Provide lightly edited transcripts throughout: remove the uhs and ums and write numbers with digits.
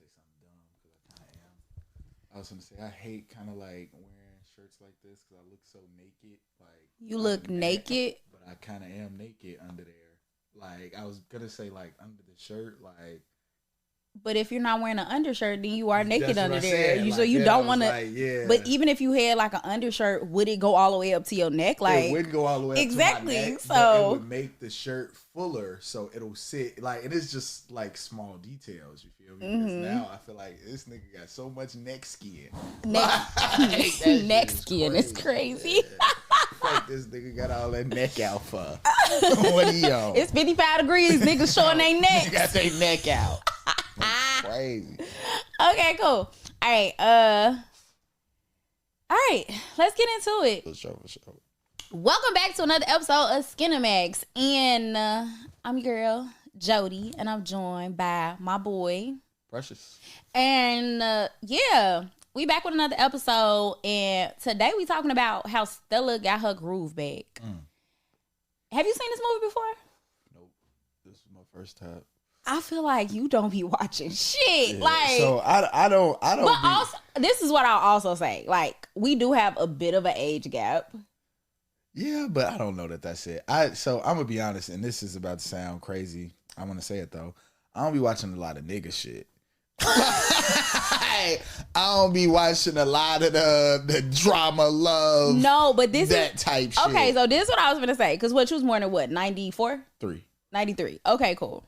say something dumb because I kind of am. I was gonna say I hate kind of like wearing shirts like this because I look so naked. Like you look naked, but I kind of am naked under there. Like I was gonna say like under the shirt, like. But if you're not wearing an undershirt, then you are naked under there. Like, so you don't want to. Like, yeah. But even if you had like an undershirt, would it go all the way up to your neck? Like it wouldn't go all the way up exactly. To my neck, so but it would make the shirt fuller, so it'll sit like. And it's just like small details. You feel me? Because now I feel like this nigga got so much neck skin. Neck skin is crazy. Yeah. Like this nigga got all that neck out for. What he on? It's 55 degrees. Niggas showing their necks. Got their neck out. Crazy. Okay, cool. All right, let's get into it. For sure. Welcome back to another episode of Skinemax, and I'm your girl Jody, and I'm joined by my boy Precious. And yeah, we back with another episode, and today we talking about how Stella got her groove back. Have you seen this movie before? Nope. This is my first time. I feel like you don't be watching shit. Yeah, like so I don't. But also, this is what I'll also say. Like, we do have a bit of an age gap. Yeah, but I don't know that that's it. So I'm gonna be honest, and this is about to sound crazy. I'm gonna say it though. I don't be watching a lot of nigga shit. I don't be watching a lot of the drama, love. No, but this that is type shit. Okay, so this is what I was gonna say. Because what you was born in what, 94? 93. Okay, cool.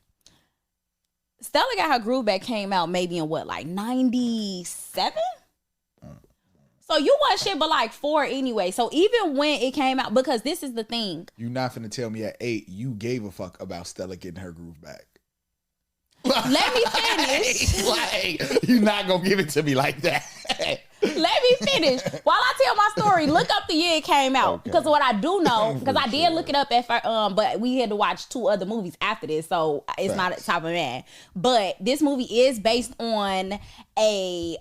Stella Got Her Groove Back came out maybe in what, like 97? So you wasn't shit but like 4 anyway. So even when it came out, because this is the thing. You not finna tell me at 8 you gave a fuck about Stella getting her groove back. Let me finish. Like, you're not gonna give it to me like that. Let me finish. While I tell my story, look up the year it came out. Because what I do know, because I did look it up at first, but we had to watch 2 other movies after this, so it's not at the top of my mind. But this movie is based on a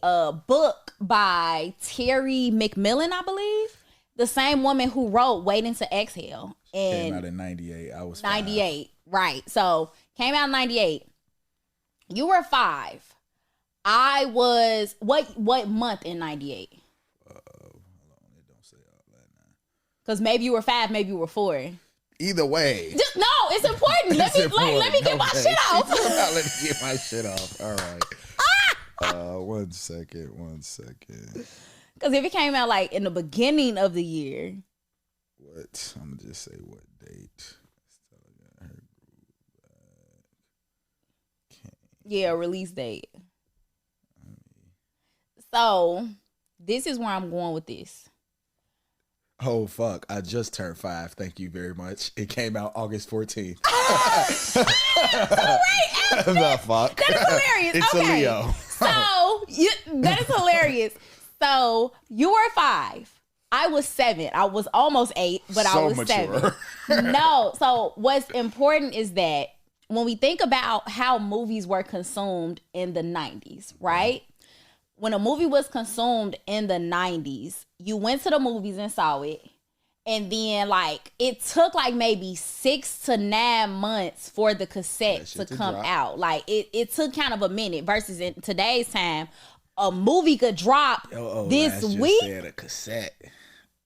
book by Terry McMillan, I believe. The same woman who wrote Waiting to Exhale. And came out in 98. I was 98, 5. Right. So, came out in 98. You were 5. I was, what month in 98? Hold on, it don't say all that now. Because maybe you were 5, maybe you were 4. Either way. No, it's important. Let me get my shit off. Let me get my shit off. All right. 1 second. Because if it came out like in the beginning of the year. What? I'm going to just say what date. Yeah, release date. So, this is where I'm going with this. Oh, fuck. I just turned 5. Thank you very much. It came out August 14th. So right The fuck? That is hilarious. It's okay. a Leo. So, that is hilarious. So, you were 5. I was 7. I was almost 8, but I was mature. 7. No. So, what's important is that when we think about how movies were consumed in the 90s, right? When a movie was consumed in the 90s, you went to the movies and saw it. And then, like, it took, like, maybe 6 to 9 months for the cassette to come out. Like, it took kind of a minute versus in today's time, a movie could drop this week. Said a cassette.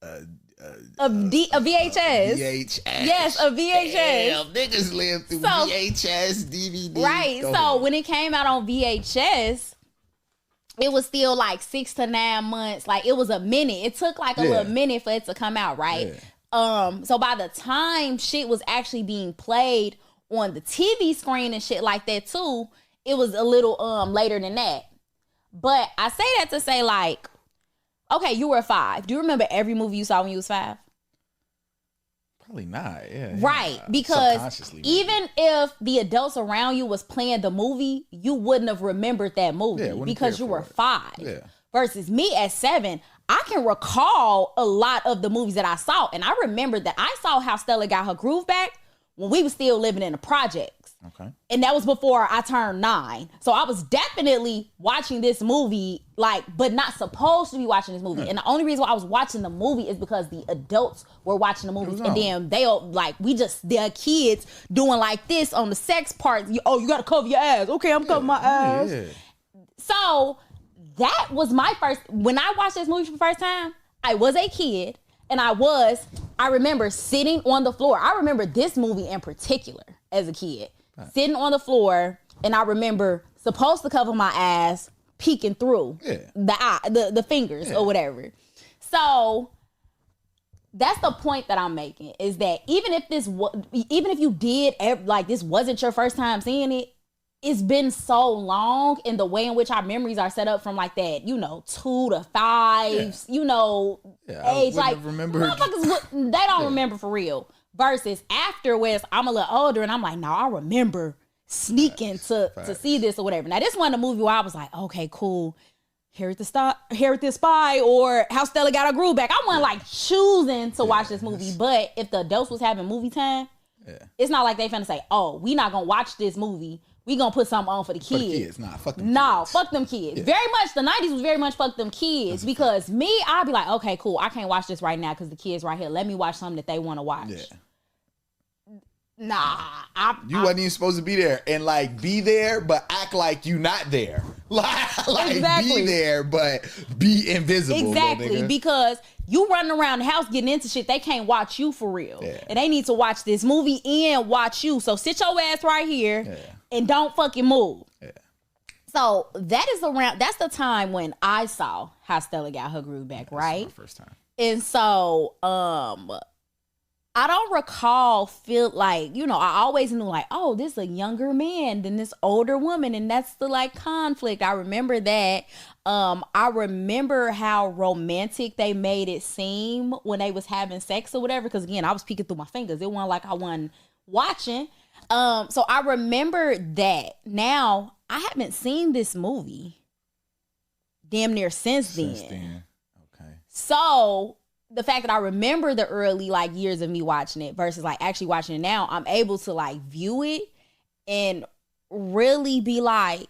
A VHS. VHS. Yes, a VHS. Damn, niggas live through VHS, DVD. Right. So when it came out on VHS, it was still like 6 to 9 months. Like, it was a minute. It took like a little minute for it to come out, right? Yeah. So by the time shit was actually being played on the TV screen and shit like that too, it was a little later than that. But I say that to say, like, okay, you were 5. Do you remember every movie you saw when you was 5? Probably not, yeah. Right, because even if the adults around you was playing the movie, you wouldn't have remembered that movie because you were 5. Yeah. Versus me at 7, I can recall a lot of the movies that I saw. And I remember that I saw How Stella Got Her Groove Back when we were still living in the projects. Okay. And that was before I turned 9. So I was definitely watching this movie, like, but not supposed to be watching this movie. And the only reason why I was watching the movie is because the adults were watching the movies. And then they're kids doing like this on the sex part. You got to cover your ass. Okay, I'm covering my ass. Yeah. So that was my first, when I watched this movie for the first time, I was a kid and I remember sitting on the floor. I remember this movie in particular as a kid, sitting on the floor, and I remember supposed to cover my ass, peeking through the fingers or whatever. So that's the point that I'm making, is that even if you did, like, this wasn't your first time seeing it, it's been so long in the way in which our memories are set up from like that, 2 to 5, age. Like, motherfuckers, they don't remember for real. Versus afterwards, I'm a little older and I'm like, no, I remember sneaking to see this or whatever. Now, this wasn't a movie where I was like, okay, cool. Harriet the Spy or How Stella Got Her Groove Back. I wasn't like choosing to watch this movie, but if the adults was having movie time, it's not like they finna say, oh, we not gonna watch this movie. We gonna put something on for the kids. Fuck them kids. Fuck them kids. Very much, the 90s was very much fuck them kids. Because me, I'd be like, okay, cool. I can't watch this right now because the kids right here. Let me watch something that they want to watch. Yeah. Nah. You wasn't even supposed to be there. And like, be there, but act like you not there. Like exactly. Be there, but be invisible. Exactly. Because you running around the house getting into shit, they can't watch you for real. Yeah. And they need to watch this movie and watch you. So sit your ass right here and don't fucking move. Yeah. So that's the time when I saw How Stella Got Her Groove Back, right? That's my first time. And so, I don't recall I always knew like, oh, this is a younger man than this older woman. And that's the like conflict. I remember that. I remember how romantic they made it seem when they was having sex or whatever. Cause again, I was peeking through my fingers. It wasn't like I wasn't watching. So I remember that. Now, I haven't seen this movie damn near since then. Okay. So the fact that I remember the early like years of me watching it versus like actually watching it now, I'm able to like view it and really be like,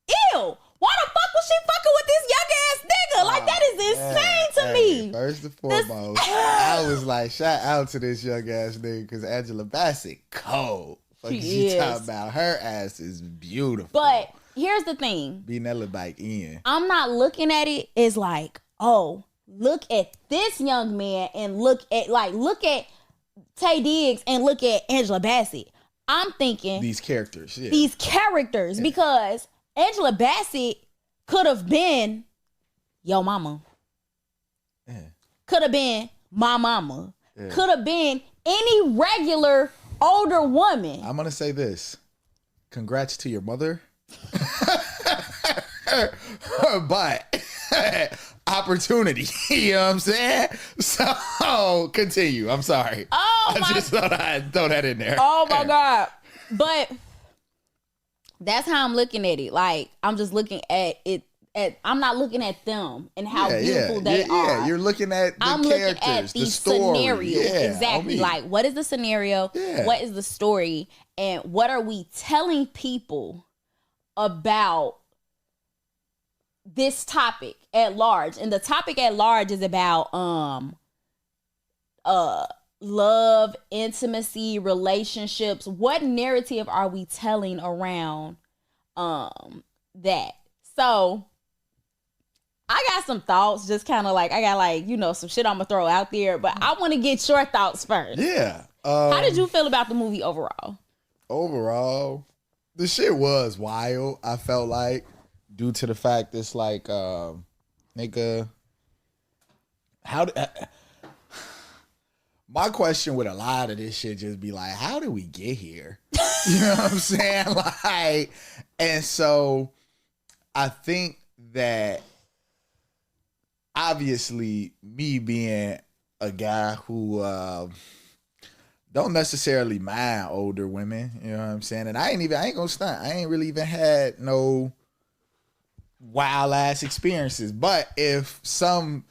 ew, why the fuck was she fucking with this young ass nigga? Like, that is insane to me. First and foremost, I was like, shout out to this young ass nigga because Angela Bassett cold. She talking about, her ass is beautiful. But here's the thing. Being that look like Ian. I'm not looking at it as like, oh, look at this young man and look at Taye Diggs and look at Angela Bassett. I'm thinking these characters, because Angela Bassett could have been your mama. Yeah. Could have been my mama. Yeah. Could have been any regular older woman. I'm gonna say this. Congrats to your mother. But opportunity, you know what I'm saying? So continue. I'm sorry. I just thought I'd throw that in there. Oh my God. But that's how I'm looking at it. Like, I'm just looking at it. I'm not looking at them and how beautiful they are. Yeah, you're looking at the characters, looking at the story. Scenario. Exactly. Like, what is the scenario? Yeah. What is the story? And what are we telling people about this topic at large? And the topic at large is about love, intimacy, relationships. What narrative are we telling around that? So I got some thoughts, just kind of like, I got like, some shit I'm gonna throw out there, but I want to get your thoughts first. Yeah. How did you feel about the movie overall? Overall, the shit was wild, I felt like, due to the fact it's like, nigga, my question with a lot of this shit just be like, how did we get here? You know what I'm saying? Like, and so I think that obviously me being a guy who don't necessarily mind older women, you know what I'm saying? And I ain't gonna stunt. I ain't really even had no wild ass experiences. But if some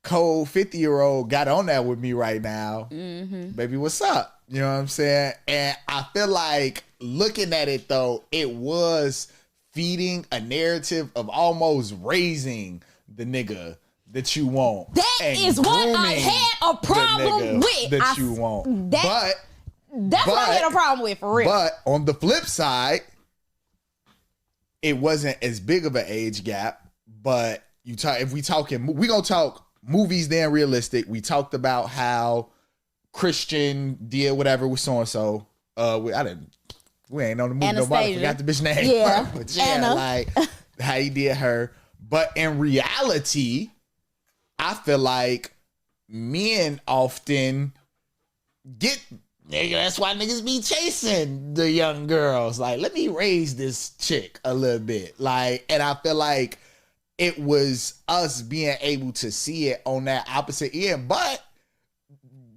cold 50-year-old got on that with me right now, baby, what's up? You know what I'm saying? And I feel like looking at it though, it was feeding a narrative of almost raising the nigga that you want. That is what I had a problem with. That you want. That's what I had a problem with, for real. But on the flip side, it wasn't as big of an age gap, but if we gonna talk movies then realistic. We talked about how Christian did whatever with so and so. We ain't on the movie nobody forgot the bitch name. Yeah. But yeah, like how he did her. But in reality, I feel like men often get, nigga, that's why niggas be chasing the young girls. Like, let me raise this chick a little bit. Like, and I feel like it was us being able to see it on that opposite end. But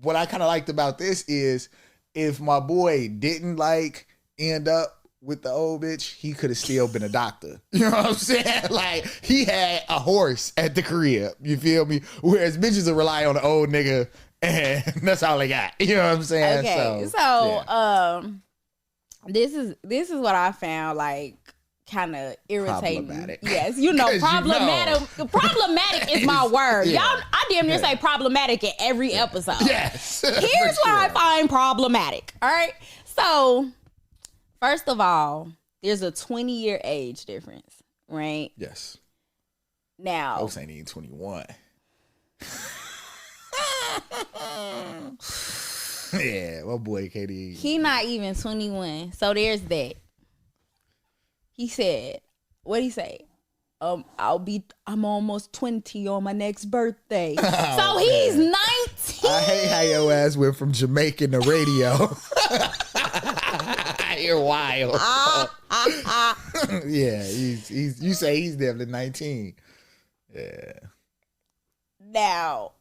what I kind of liked about this is if my boy didn't like end up with the old bitch, he could have still been a doctor. You know what I'm saying? Like, he had a horse at the crib. You feel me? Whereas bitches will rely on the old nigga and that's all they got. You know what I'm saying? Okay. So yeah. This is what I found like kind of irritating. Problematic. Yes, problematic. You know. Problematic is my word. Yeah. Y'all, I damn near say problematic in every episode. Yes. Here's what I find problematic. All right. So, first of all, there's a 20-year age difference, right? Yes. Now, folks ain't even 21. Yeah, my boy KD. He not even 21. So there's that. He said, what'd he say? I'm almost 20 on my next birthday. Oh, so he's 19. I hate how your ass went from Jamaican to radio. You're wild. Yeah, you say he's definitely 19. Yeah. Now,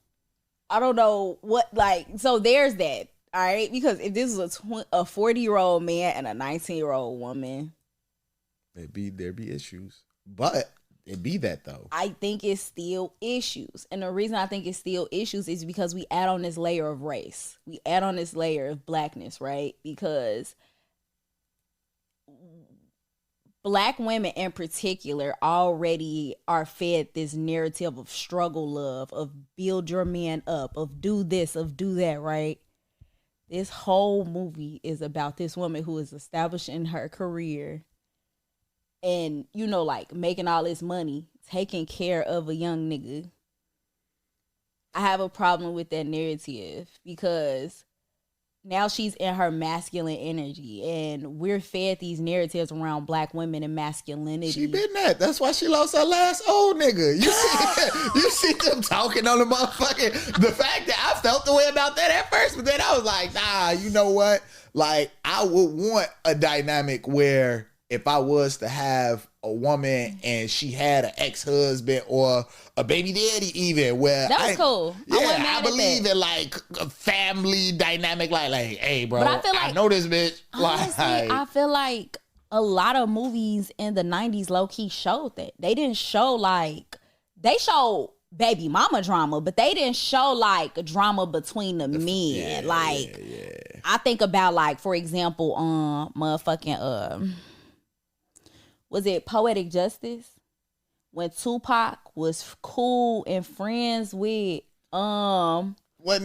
I don't know what, like, so there's that, all right? Because if this is a 40-year-old man and a 19-year-old woman, there'd be issues. But it be that, though. I think it's still issues. And the reason I think it's still issues is because we add on this layer of race. We add on this layer of blackness, right? Because Black women in particular already are fed this narrative of struggle love, of build your man up, of do this, of do that, right? This whole movie is about this woman who is establishing her career and, like making all this money, taking care of a young nigga. I have a problem with that narrative because now she's in her masculine energy, and we're fed these narratives around Black women and masculinity. She been that. That's why she lost her last old nigga. You see them talking on the motherfucking. The fact that I felt the way about that at first, but then I was like, nah, you know what? Like, I would want a dynamic where if I was to have a woman and she had an ex-husband or a baby daddy even, where that was cool. Yeah, I believe in like a family dynamic, like, hey, bro, but I feel like, I know this bitch. Honestly, I feel like a lot of movies in the 90s low-key showed that. They didn't show they showed baby mama drama, but they didn't show like drama between the men. Yeah. I think about like, for example, motherfucking was it Poetic Justice? When Tupac was cool and friends with wasn't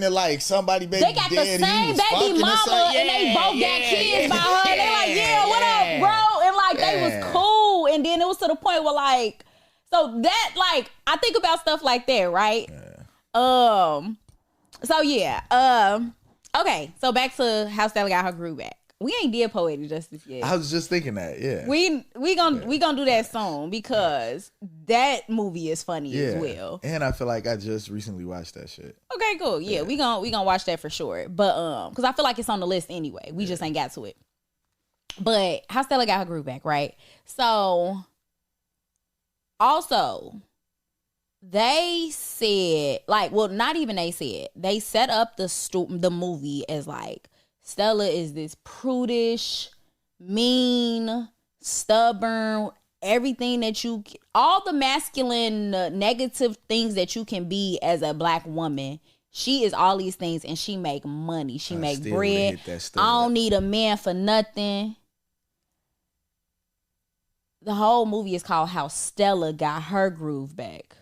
it like somebody baby? They got the same baby mama and they both got kids by her. They like, what up, bro? And like they was cool. And then it was to the point where like, so that like I think about stuff like that, right? So yeah. Okay, so back to how Stella got her groove back. We ain't did Poetic Justice yet. I was just thinking that, yeah. We gonna do that soon because that movie is funny as well. And I feel like I just recently watched that shit. Okay, cool. Yeah, we gonna watch that for sure. But because I feel like it's on the list anyway. We just ain't got to it. But how Stella got her groove back, right? So also they said, like, well, not even they said, they set up the movie as like Stella is this prudish, mean, stubborn, everything that all the masculine negative things that you can be as a Black woman. She is all these things and she make money. She make bread. I don't need a man for nothing. The whole movie is called How Stella Got Her Groove Back.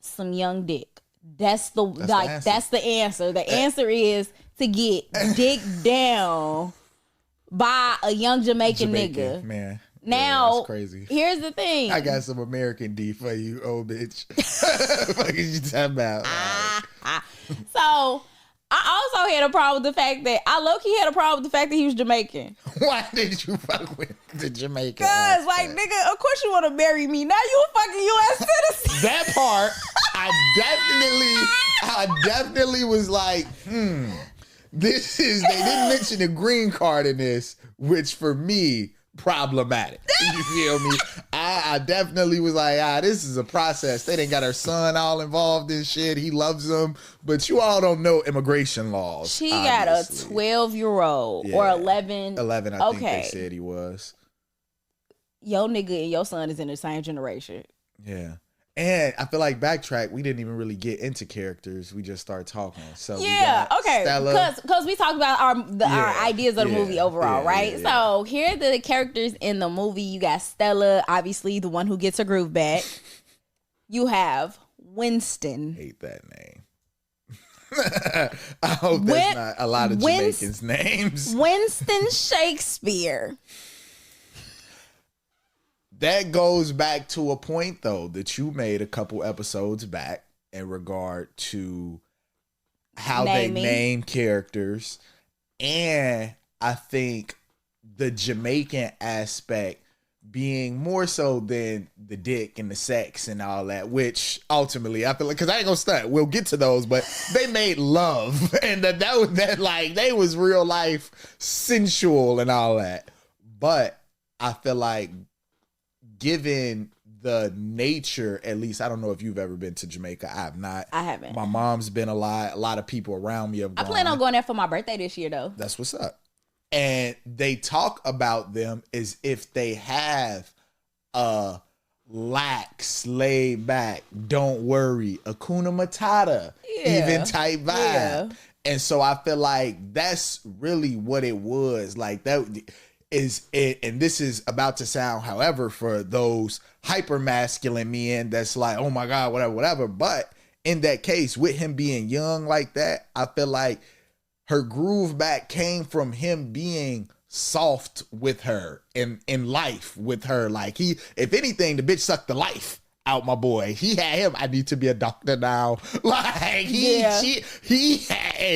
Some young dick. That's the answer. The answer is to get dick down by a young Jamaican nigga. Man. Now, that's crazy. Here's the thing. I got some American D for you, old bitch. What is you talking about? So, I also had a problem with the fact that I low-key had a problem with the fact that he was Jamaican. Why did you fuck with the Jamaican? Because, like, nigga, of course you want to marry me. Now you a fucking U.S. citizen. That part, I definitely was like, this is, they didn't mention the green card in this, which for me, problematic. You feel me? I definitely was like, this is a process. They didn't got her son all involved in shit. He loves them, but you all don't know immigration laws. She obviously. got a 12-year-old or 11. 11, I think they said he was. Your nigga and your son is in the same generation. Yeah. And I feel like backtrack, we didn't even really get into characters. We just started talking. So yeah, okay. Because we talked about our ideas of the movie overall, right? Yeah. So here are the characters in the movie. You got Stella, obviously the one who gets her groove back. You have Winston. Hate that name. I hope that's not a lot of Jamaicans' names. Winston Shakespeare. That goes back to a point, though, that you made a couple episodes back in regard to how they name characters. And I think the Jamaican aspect being more so than the dick and the sex and all that, which ultimately I feel like, because I ain't gonna stunt, we'll get to those, but they made love and that like they was real life sensual and all that. But I feel like, given the nature, at least, I don't know if you've ever been to Jamaica. I have not. I haven't. My mom's been a lot of people around me have gone. I plan on going there for my birthday this year, though. That's what's up. And they talk about them as if they have a lax, laid back, don't worry, Hakuna Matata, even type vibe. Yeah. And so I feel like that's really what it was. Like that is it, and this is about to sound, however, for those hyper masculine men that's like, oh my God, whatever. But in that case, with him being young like that, I feel like her groove back came from him being soft with her and in life with her. Like if anything, the bitch sucked the life out my boy. He had him, I need to be a doctor now. Like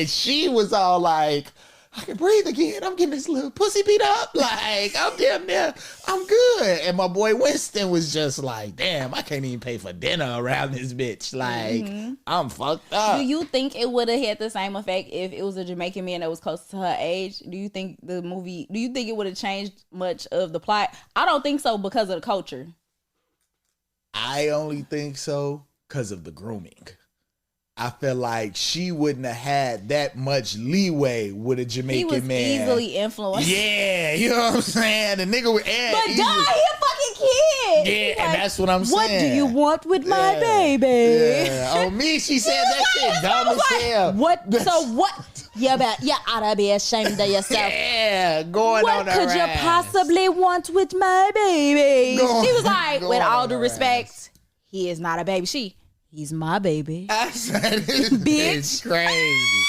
she was all like, I can breathe again. I'm getting this little pussy beat up. Like, I'm damn near, I'm good. And my boy Winston was just like, damn, I can't even pay for dinner around this bitch. Like, I'm fucked up. Do you think it would have had the same effect if it was a Jamaican man that was close to her age? Do you think it would have changed much of the plot? I don't think so because of the culture. I only think so because of the grooming. I feel like she wouldn't have had that much leeway with a Jamaican man. He was easily influenced. Yeah, you know what I'm saying? The nigga would add. But he a fucking kid. Yeah, like, and that's what I'm saying. What do you want with my baby? Yeah. Oh, me, she said that shit dumb as hell. What? So what? You ought to be ashamed of yourself. Yeah, going on her What could you possibly want with my baby? She was like, with all due respect, he is not a baby. He's my baby. I said, bitch, crazy.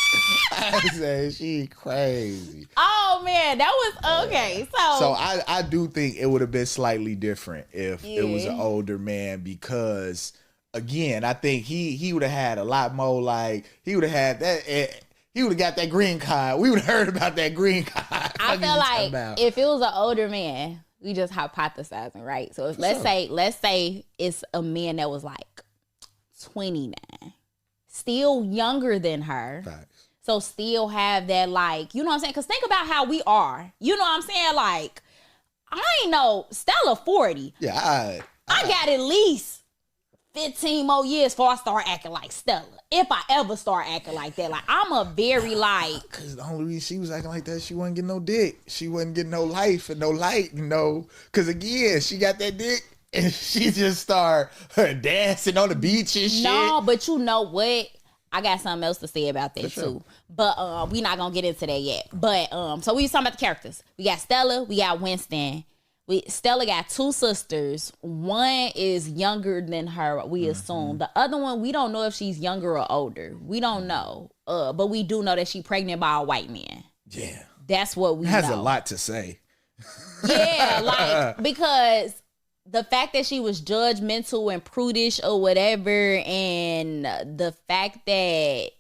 I said, she crazy. Oh man, that was okay. So I do think it would have been slightly different if it was an older man, because again, I think he would have had a lot more. Like he would have had that. He would have got that green card. We would have heard about that green card. I feel like if it was an older man, we just hypothesizing, right? So if let's say it's a man that was like 29, still younger than her. Facts. So still have that, like, you know what I'm saying? Because think about how we are. You know what I'm saying? Like, I ain't know, Stella 40. Yeah, I got at least 15 more years before I start acting like Stella. If I ever start acting like that. Like, I'm a very, like... Because the only reason she was acting like that, she wasn't getting no dick. She wasn't getting no life and no light, you know? Because, again, she got that dick. And she just started dancing on the beach and shit. No, but you know what? I got something else to say about that too. But we not gonna get into that yet. But so we was talking about the characters. We got Stella, we got Winston. Stella got two sisters. One is younger than her, we assume. The other one, we don't know if she's younger or older. We don't know. But we do know that she's pregnant by a white man. Yeah. That's what we know. Has a lot to say. Yeah, like, because the fact that she was judgmental and prudish or whatever, and the fact that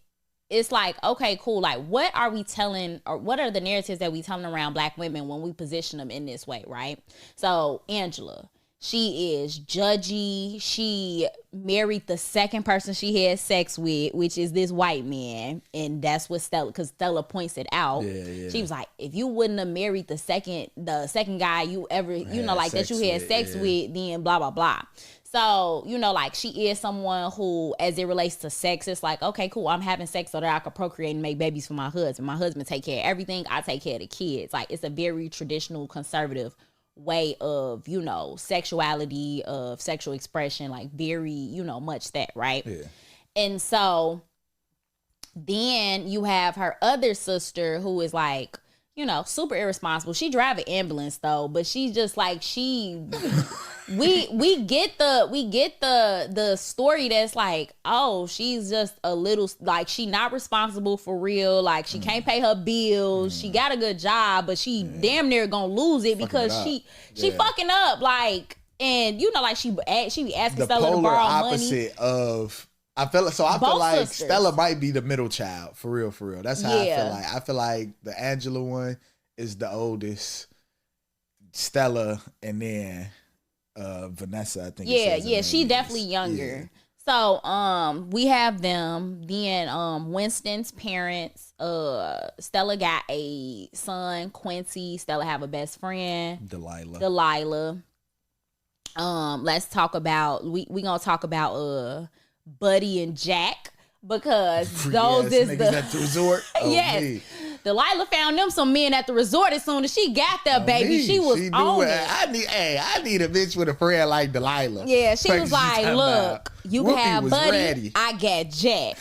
it's like, okay, cool. Like, what are we telling, or what are the narratives that we telling around Black women when we position them in this way, right? So, Angela, she is judgy. She married the second person she had sex with, which is this white man. And that's what Stella, because Stella points it out. Yeah. She was like, if you wouldn't have married the second guy you ever, like that you had sex with, then blah, blah, blah. So, like, she is someone who, as it relates to sex, it's like, okay, cool, I'm having sex so that I could procreate and make babies for my husband. My husband take care of everything. I take care of the kids. Like, it's a very traditional, conservative way of, sexuality, of sexual expression, like, very, much that, right? Yeah. And so then you have her other sister who is like, super irresponsible. She drive an ambulance though, but she's just like, we get the story that's like, oh, she's just a little, like, she not responsible for real, like, she can't pay her bills, she got a good job, but she damn near gonna lose it because she fucking up, like, and like, she be asking Stella to borrow money. I feel like sisters. Stella might be the middle child, for real. That's how I feel like. I feel like the Angela one is the oldest, Stella, and then Vanessa, I think. Yeah, she definitely younger. Yeah. So we have them. Then Winston's parents. Stella got a son, Quincy. Stella have a best friend, Delilah. Let's talk about we gonna talk about Buddy and Jack, because those is the at the resort. Yes. Me. Delilah found them some men at the resort as soon as she got there, baby. She was on it. I need a bitch with a friend like Delilah. Yeah, she was like, look, you can have Buddy, ready. I got Jack.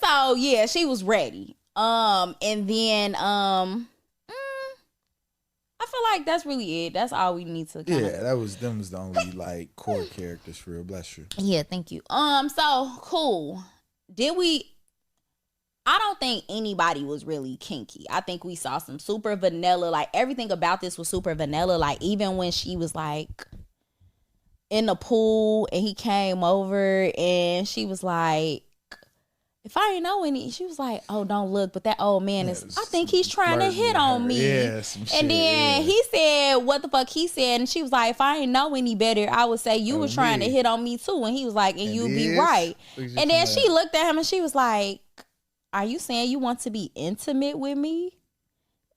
So yeah, she was ready. And then I feel like that's really it. That's all we need to them was the only like core characters for real. Bless you. Yeah, thank you. So cool. I don't think anybody was really kinky. I think we saw some super vanilla, like everything about this was super vanilla. Like even when she was like in the pool and he came over and she was like, if I ain't know any, she was like, oh, don't look, but that old man is, I think he's trying to hit on me. Yeah, some shit, and then he said, what the fuck he said, and she was like, if I ain't know any better, I would say you were trying to hit on me too. And he was like, and you'd be right. And then she looked at him and she was like, are you saying you want to be intimate with me?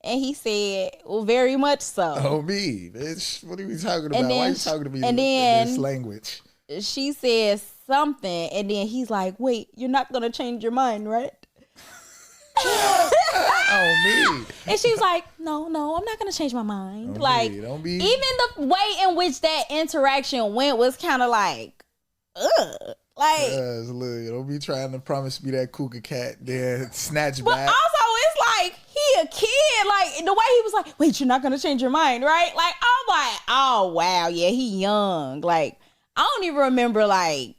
And he said, well, very much so. Oh, me, bitch. What are we talking about? Why are you talking to me in this language? She says something, and then he's like, wait, you're not going to change your mind, right? Oh, me. And she was like, no, I'm not going to change my mind. Don't like, be. Even the way in which that interaction went was kind of like, ugh. Like, look, don't be trying to promise me that cougar cat, then snatch but back. But also, it's like, he a kid. Like, the way he was like, wait, you're not going to change your mind, right? Like, I'm like, oh, wow, yeah, he young. Like, I don't even remember, like,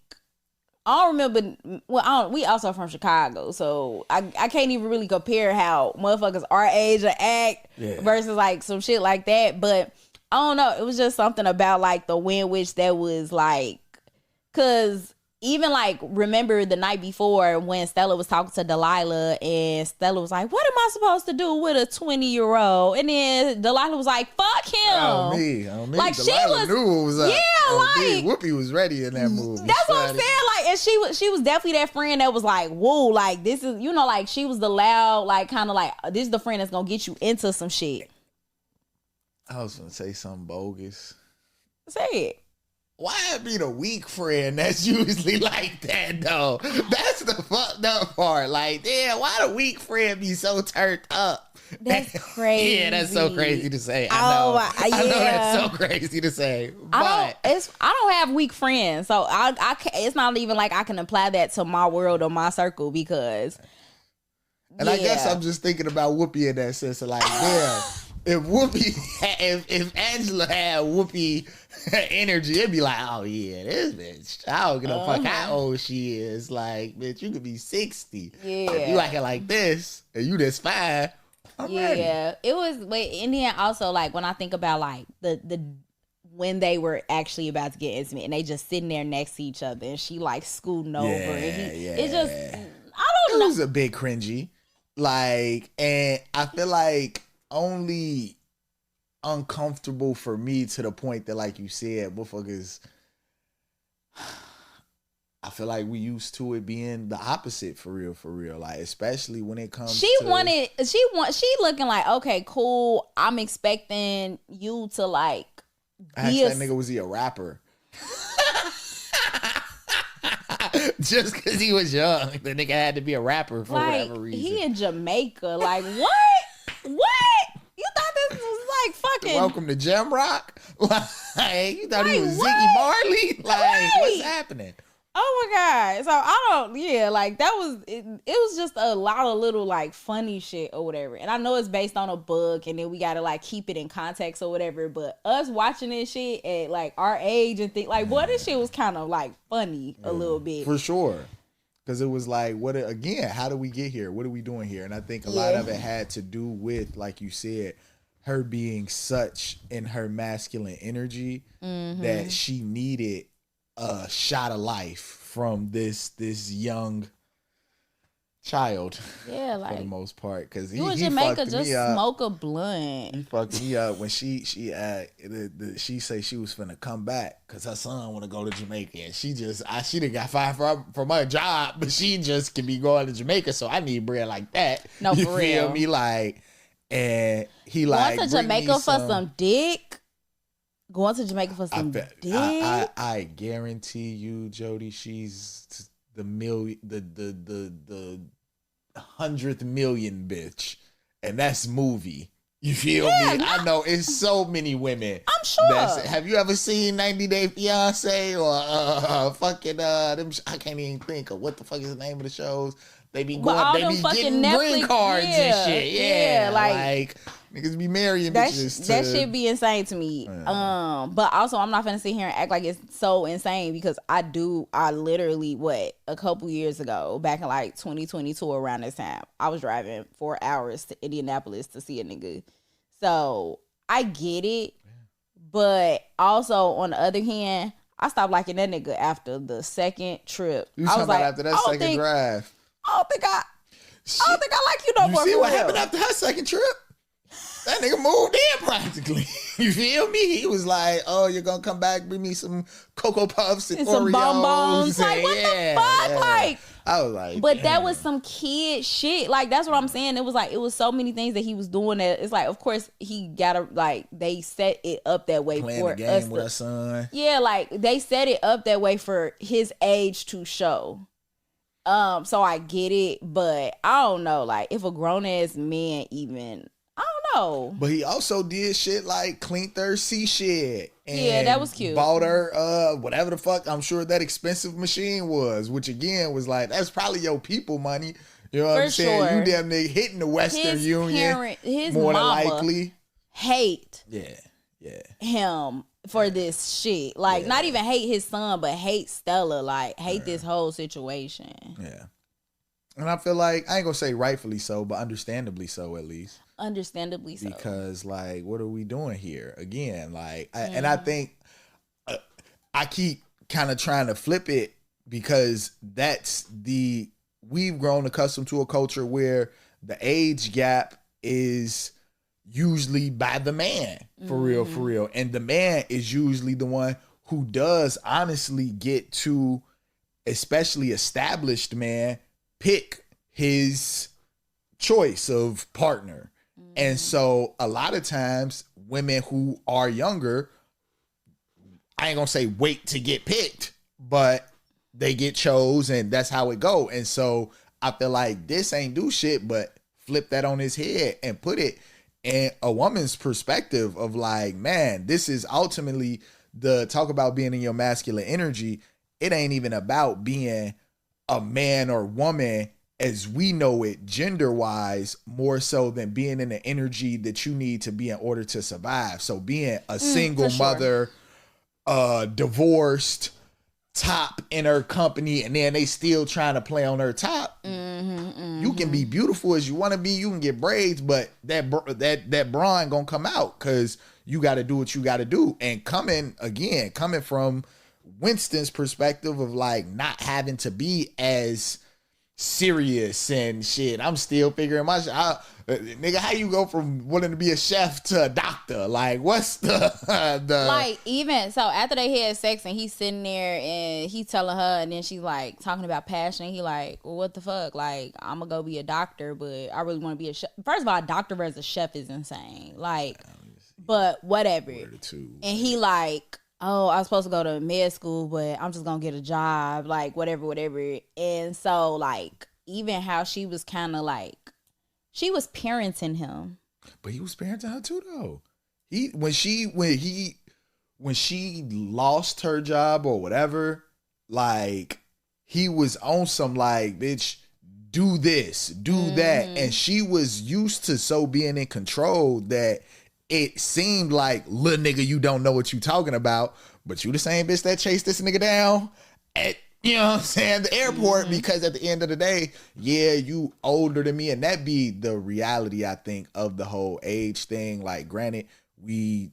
we also from Chicago, so I can't even really compare how motherfuckers our age or act versus, like, some shit like that. But, I don't know, it was just something about, like, the way in which that was, like, because even, like, remember the night before when Stella was talking to Delilah and Stella was like, what am I supposed to do with a 20-year-old? And then Delilah was like, fuck him. Oh, me. Like, Delilah knew what was up. Yeah, like. Whoopi was ready in that movie. That's what I'm saying. Like, and she was definitely that friend that was like, whoa, like, this is, like, she was the loud, like, kind of like, this is the friend that's going to get you into some shit. I was going to say something bogus. Say it. Why it be the weak friend that's usually like that, though? That's the fucked up part. Like, damn, why the weak friend be so turned up? That's crazy. Yeah, that's so crazy to say. I know that's so crazy to say. But I don't have weak friends, so I it's not even like I can apply that to my world or my circle because. And I guess I'm just thinking about Whoopi in that sense of like, damn, if Angela had Whoopi energy, it'd be like, oh yeah, this bitch, I don't give a fuck how old she is. Like, bitch, you could be 60. Yeah. If you acting like this and you this fine, I'm ready. Yeah, it was. Wait, and then also like when I think about like the when they were actually about to get intimate and they just sitting there next to each other and she like scooting over and it's just I don't know. It was a bit cringy, like, and I feel like only uncomfortable for me to the point that, like you said, motherfuckers. I feel like we used to it being the opposite for real. Like, especially when it comes she looking like, okay, cool. I'm expecting you to like I asked that nigga, was he a rapper? Just because he was young, the nigga had to be a rapper for like, whatever reason. He in Jamaica. Like, what? What? You thought this was like fucking Welcome to Jam Rock? Like, you thought he was Ziggy Marley? Like, what's happening? Oh my God. So I don't, like that was, it was just a lot of little like funny shit or whatever. And I know it's based on a book and then we got to like keep it in context or whatever. But us watching this shit at like our age and think like, boy, this shit was kind of like funny a little bit. For sure. Because it was like, how do we get here? What are we doing here? And I think a lot of it had to do with, like you said, her being such in her masculine energy that she needed a shot of life from this young child. Yeah, like for the most part, because he in Jamaica fucked just me up. smoke a blunt. He fucked me up when she say she was finna come back because her son want to go to Jamaica, and she done got fired from her job, but she just can be going to Jamaica, so I need bread like that. No, you for feel real. Me, like, and he like going to Jamaica for some dick. Going to Jamaica for some dick. I guarantee you, Jody, she's the 100th million bitch, and that's movie. You feel me? I know it's so many women. I'm sure. Have you ever seen 90 Day Fiance or fucking them? I can't even think of what the fuck is the name of the shows. They be going, they be getting Netflix, green cards and shit. Yeah, like niggas be marrying bitches. That shit be insane to me. But also I'm not finna sit here and act like it's so insane because I literally a couple years ago, back in like 2022 around this time, I was driving 4 hours to Indianapolis to see a nigga. So I get it, but also on the other hand, I stopped liking that nigga after the second trip. You talking about after that second drive? I don't think I like you no more. You see what happened after her second trip? That nigga moved in practically. You feel me? He was like, "Oh, you're gonna come back, bring me some Cocoa Puffs and Oreos." Some bonbons. Like, what the fuck? Yeah. Like, I was like, but damn. that was some kid shit. Like, that's what I'm saying. It was so many things that he was doing that it's like, of course, he gotta, like, they set it up that way playing for the game us with her son. Yeah, like, they set it up that way for his age to show. So I get it, but I don't know. Like, if a grown ass man even, I don't know. But he also did shit like cleaned her C shit. And that was cute. Bought her whatever the fuck I'm sure that expensive machine was, which again was like, that's probably your people money. You know what I'm saying? Sure. You damn near hitting the Western Union. His more mama than likely. Hate. Yeah. Him for this shit. Like, not even hate his son, but hate Stella. Like, hate this whole situation. Yeah. And I feel like, I ain't gonna say rightfully so, but understandably so at least. Understandably so. Because, like, what are we doing here? Again, like, and I think I keep kind of trying to flip it because we've grown accustomed to a culture where the age gap is usually by the man, for real. And the man is usually the one who does honestly get to, especially established man, pick his choice of partner. And so a lot of times women who are younger, I ain't gonna say wait to get picked, but they get chose and that's how it go. And so I feel like this ain't do shit but flip that on his head and put it in a woman's perspective of like, man, this is ultimately the talk about being in your masculine energy. It ain't even about being a man or woman as we know it gender wise, more so than being in the energy that you need to be in order to survive. So being a single mother, divorced, top in her company, and then they still trying to play on her top. You can be beautiful as you want to be. You can get braids, but that bra ain't gonna come out because you got to do what you got to do. And coming from Winston's perspective of like not having to be as serious and shit, I'm still figuring my shit out. Nigga, how you go from wanting to be a chef to a doctor? Like, what's the like, even so after they had sex and he's sitting there and he telling her, and then she's like talking about passion, and he like, well, what the fuck? Like, I'm gonna go be a doctor, but I really want to be a chef. First of all, a doctor versus a chef is insane. Like, but whatever. And he like, oh, I was supposed to go to med school, but I'm just gonna get a job, like whatever. And so like, even how she was kind of like, she was parenting him, but he was parenting her too, though. When she lost her job or whatever, like he was on some like, bitch, do this, do that, and she was used to so being in control that it seemed like, little nigga, you don't know what you talking about, but you the same bitch that chased this nigga down at, you know what I'm saying, the airport, because at the end of the day, yeah, you older than me, and that be the reality, I think, of the whole age thing. Like, granted, we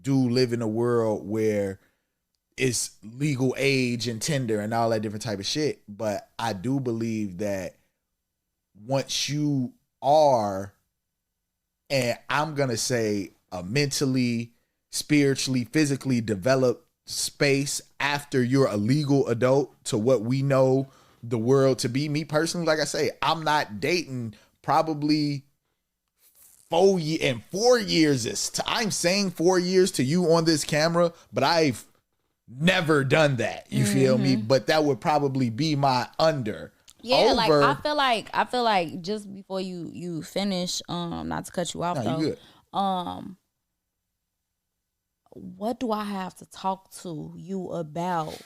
do live in a world where it's legal age and Tinder and all that different type of shit, but I do believe that once you are, and I'm gonna say, a mentally, spiritually, physically developed space after you're a legal adult to what we know the world to be. Me personally, like I say, I'm not dating probably 4 years. I'm saying 4 years to you on this camera, but I've never done that. You feel me? But that would probably be my under. Yeah, like I feel like just before you finish, not to cut you off though. You good. What do I have to talk to you about?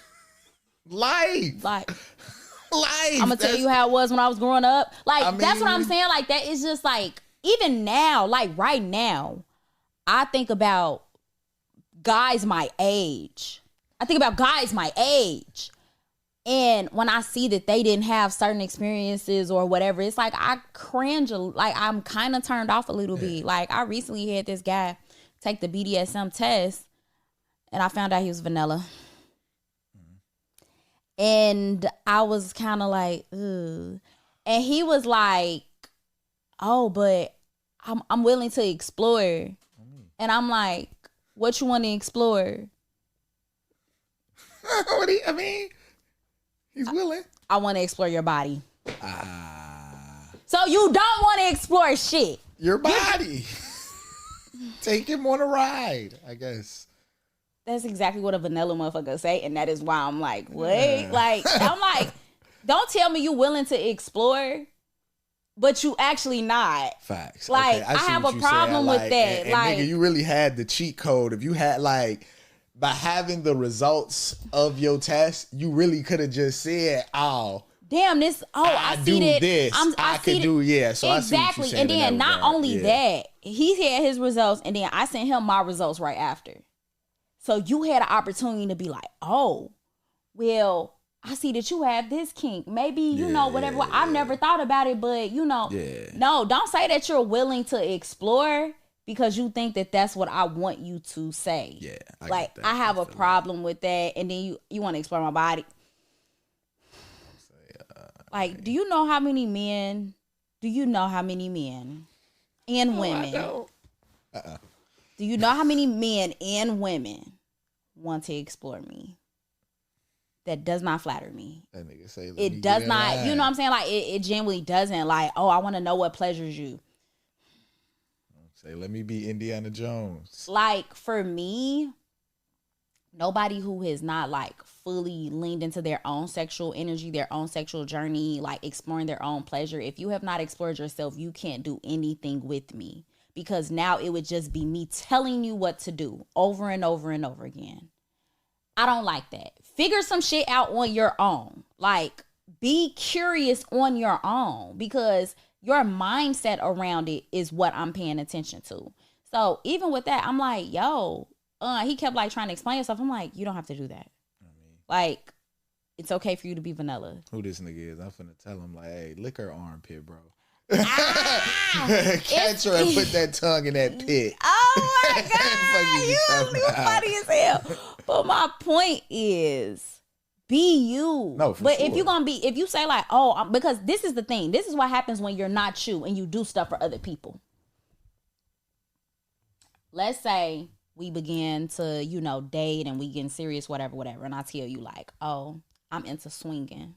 Life. Like, life. I'm gonna tell you how it was when I was growing up. Like, that's what I'm saying. Like, that is just like, even now, like right now, I think about guys my age. And when I see that they didn't have certain experiences or whatever, it's like I cringe. Like, I'm kind of turned off a little bit. Like, I recently had this guy take the BDSM test, and I found out he was vanilla. And I was kind of like, ugh. And he was like, oh, but I'm willing to explore. And I'm like, what you want to explore? He's willing. I want to explore your body. So you don't want to explore shit. Your body. Take him on a ride, I guess. That's exactly what a vanilla motherfucker say, and that is why I'm like, what? Like, I'm like, don't tell me you willing to explore, but you actually not. Facts. Like, okay, I have a problem with that. And like, nigga, you really had the cheat code. If you had like, by having the results of your test, you really could have just said, oh, damn, this, I see do that. This. I could do, yeah. So exactly. I see what you're saying. And then not only that, he had his results, and then I sent him my results right after. So you had an opportunity to be like, oh, well, I see that you have this kink. Maybe, you know, whatever. I've never thought about it, but, you know, no, don't say that you're willing to explore because you think that that's what I want you to say. Yeah. I have a problem with that. And then you want to explore my body. Like, do you know how many men and women? Do you know how many men and women want to explore me? That does not flatter me. That nigga say, it does not, you know what I'm saying? Like, it genuinely doesn't. Like, oh, I want to know what pleasures you. Say, let me be Indiana Jones. Like, for me, nobody who has not like fully leaned into their own sexual energy, their own sexual journey, like exploring their own pleasure. If you have not explored yourself, you can't do anything with me, because now it would just be me telling you what to do over and over and over again. I don't like that. Figure some shit out on your own. Like, be curious on your own, because your mindset around it is what I'm paying attention to. So even with that, I'm like, yo, he kept like trying to explain himself. I'm like, you don't have to do that. Like, it's okay for you to be vanilla. Who this nigga is? I'm finna tell him like, hey, lick her armpit, bro. Ah, Catch her and put that tongue in that pit. Oh my God, you funny as hell. But my point is, be you. No, for but sure. if you say like, oh, because this is the thing. This is what happens when you're not you and you do stuff for other people. Let's say we begin to, date and we getting serious, whatever. And I tell you like, oh, I'm into swinging.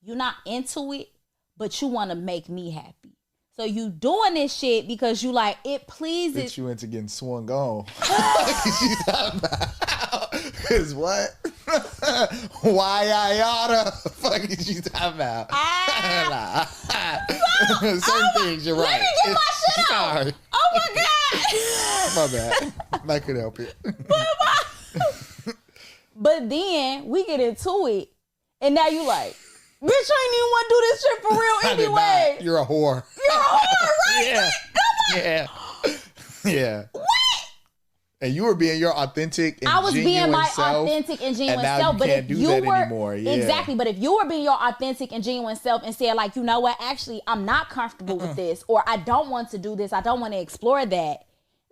You're not into it, but you want to make me happy. So you doing this shit because you like, it pleases. Bitch, you into getting swung on. What is she talking about? Cause what? Why I oughta? Fuck is you talking about? Certain things, you're right. Let me get my shit out. Sorry. Oh my God. My bad. I could help it. But then we get into it, and now you like, bitch, I ain't even want to do this shit for real anyway. You're a whore. You're a whore, right? Yeah. Yeah. Yeah. What? And you were being your authentic and I was being my self, authentic and genuine and now self. you But can't if do you that were anymore. Yeah. exactly, but if you were being your authentic and genuine self and said like, you know what, actually, I'm not comfortable with this, or I don't want to do this, I don't want to explore that.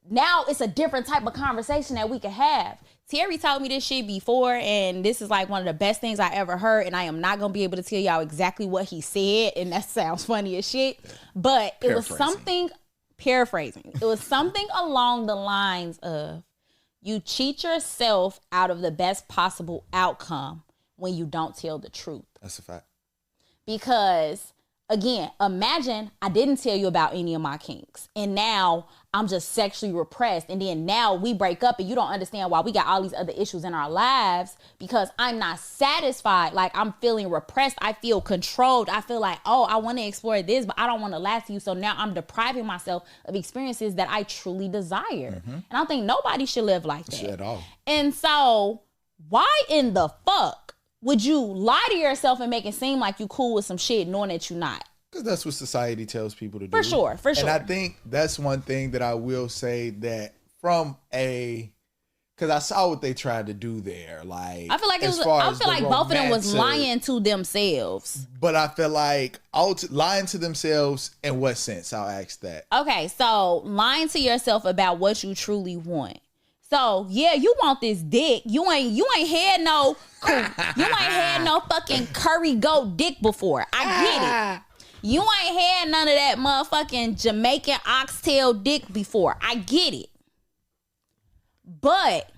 Now it's a different type of conversation that we can have. Terry told me this shit before, and this is like one of the best things I ever heard, and I am not going to be able to tell y'all exactly what he said, and that sounds funny as shit, but it was something, paraphrasing, it was something along the lines of, you cheat yourself out of the best possible outcome when you don't tell the truth. That's a fact. Because, again, imagine I didn't tell you about any of my kinks, and now I'm just sexually repressed, and then now we break up and you don't understand why we got all these other issues in our lives because I'm not satisfied. Like, I'm feeling repressed. I feel controlled. I feel like, oh, I want to explore this, but I don't want to last you. So now I'm depriving myself of experiences that I truly desire. Mm-hmm. And I don't think nobody should live like that. At all. And so why in the fuck would you lie to yourself and make it seem like you cool with some shit knowing that you're not? Because that's what society tells people to do. For sure. And I think that's one thing that I will say that because I saw what they tried to do there. Like, I feel like both of them was lying to themselves. But I feel like lying to themselves in what sense? I'll ask that. Okay, so lying to yourself about what you truly want. So yeah, you want this dick. You ain't had no fucking curry goat dick before. I get it. You ain't had none of that motherfucking Jamaican oxtail dick before. I get it. But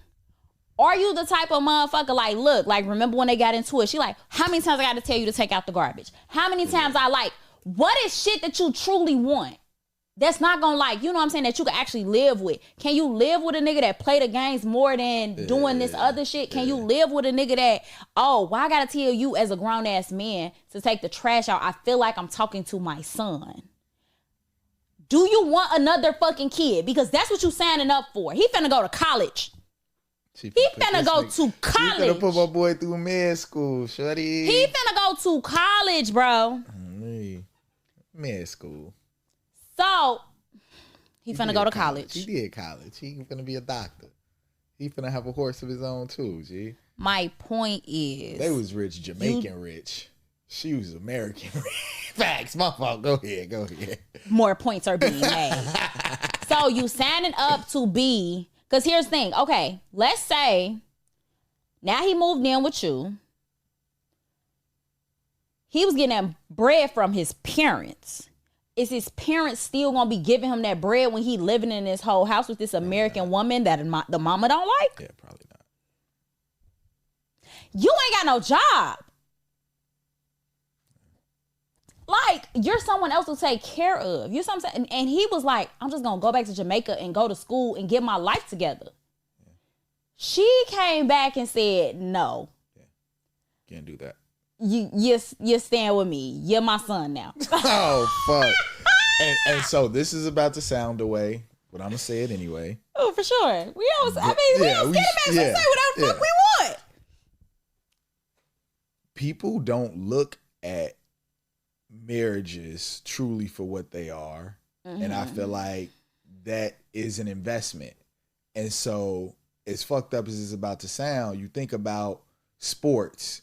are you the type of motherfucker like, look, like, remember when they got into it? She like, how many times I got to tell you to take out the garbage? How many times I like, what is shit that you truly want? That's not gonna like, you know what I'm saying, that you can actually live with. Can you live with a nigga that play the games more than doing this other shit? Can you live with a nigga that, oh, why I gotta tell you as a grown ass man to take the trash out? I feel like I'm talking to my son. Do you want another fucking kid? Because that's what you signing up for. He finna go to college. He finna go to college. He finna put my boy through med school, shorty. He finna go to college, bro. Med school. So, he finna go to college. He did college. He finna be a doctor. He finna have a horse of his own too, G. My point is, they was rich, Jamaican rich. She was American rich. Facts, my fault. Go ahead. More points are being made. So, you signing up to be, because here's the thing. Okay, let's say, now he moved in with you. He was getting that bread from his parents. Is his parents still gonna be giving him that bread when he living in this whole house with this American woman that the mama don't like? Yeah, probably not. You ain't got no job. Like, you're someone else to take care of. You know what I'm saying? And he was like, I'm just gonna go back to Jamaica and go to school and get my life together. Yeah. She came back and said, no. Yeah. Can't do that. You're staying with me. You're my son now. Oh, fuck. And so this is about to sound away, but I'm going to say it anyway. Oh, for sure. We don't Skinemax. We say whatever the fuck we want. People don't look at marriages truly for what they are. Mm-hmm. And I feel like that is an investment. And so as fucked up as it's about to sound, you think about sports.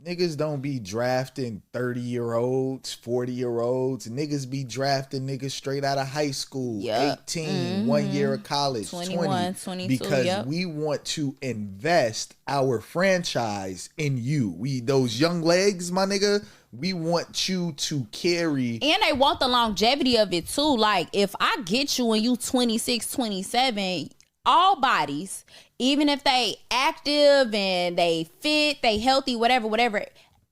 Niggas don't be drafting 30-year-olds, 40-year-olds. Niggas be drafting niggas straight out of high school, 18, 1 year of college, 21, 20. 22, Because we want to invest our franchise in you. Those young legs, my nigga, we want you to carry. And they want the longevity of it too. Like, if I get you when you 26, 27, all bodies, even if they active and they fit, they healthy, whatever,